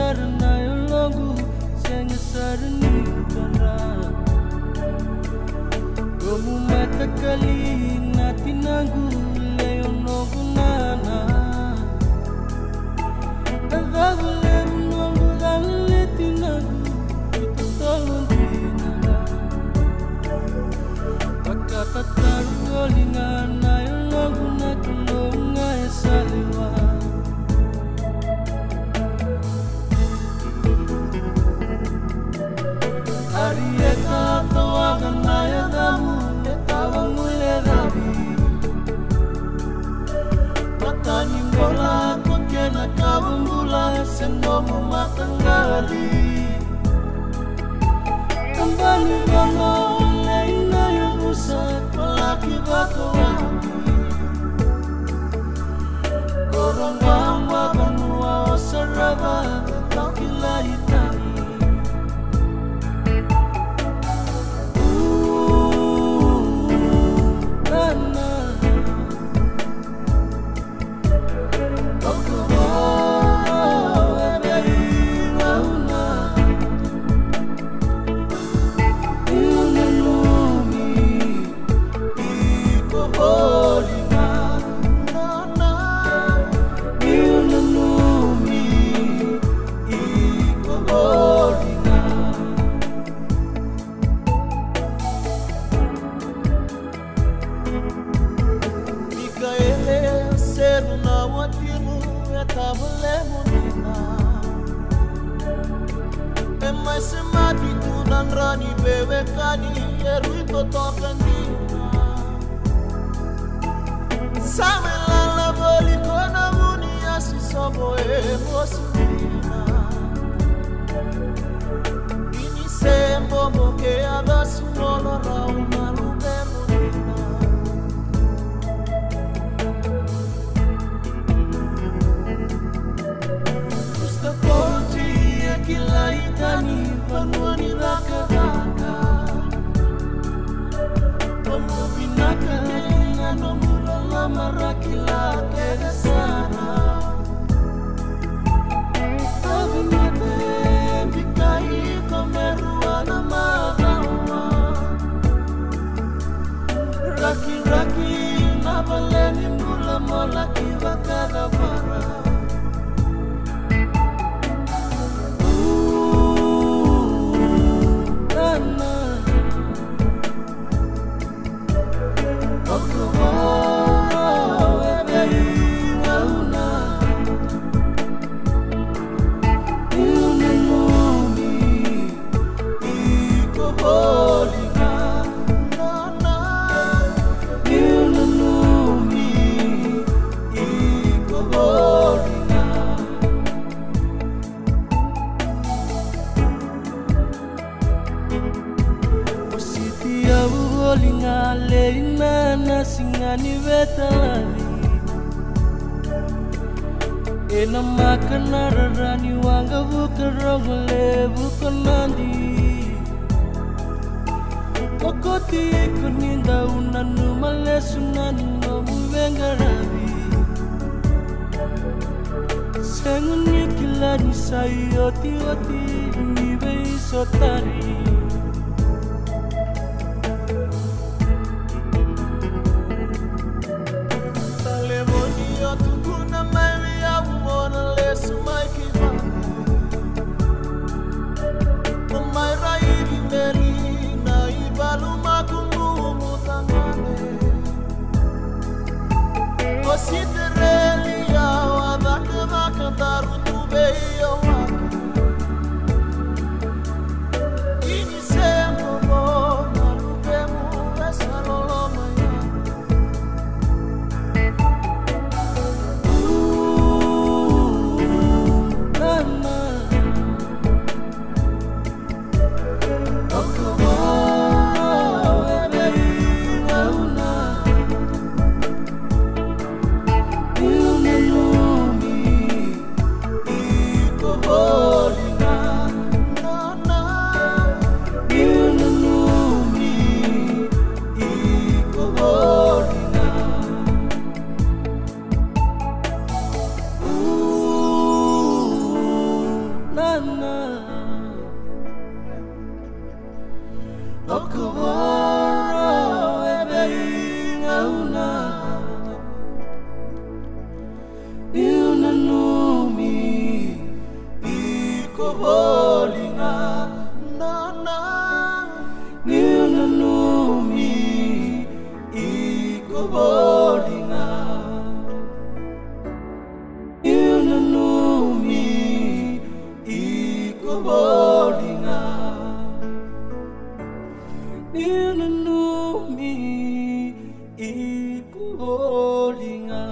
sarana yologu senga sarani kona Gomu mata kali natinangu leonogu nana Nagavule mnongu dalitinagu Itu tolontina Pakatataru golingana yologu nakulonga esaliwa Arieta toaga naya damu etawa mule rabi Matani ngola kokena kabumbula sendomu matangali Kembali gono leina yung usat malaki bako wami Korong wangwa banua o saraba Takila itani Rani bebe kani eruito tokandina Samela la boli kona muni asisobo emosina Ini sembo moke adasi nolo rauna lube munina Usta poti ekila itani panuani raka-raka Pemubinaka ngano mulala marakila kegesana Abimate bikai komeruana magawa Raki-raki nabaleni mula mola kiva kadavara Singani vetalali Ena makana rarani wanga bukarongole bukanandi Kokoti kuninda unanu malesunanu muvengarabi Sengunyi kilani sayoti oti nibe isotari ikuholinga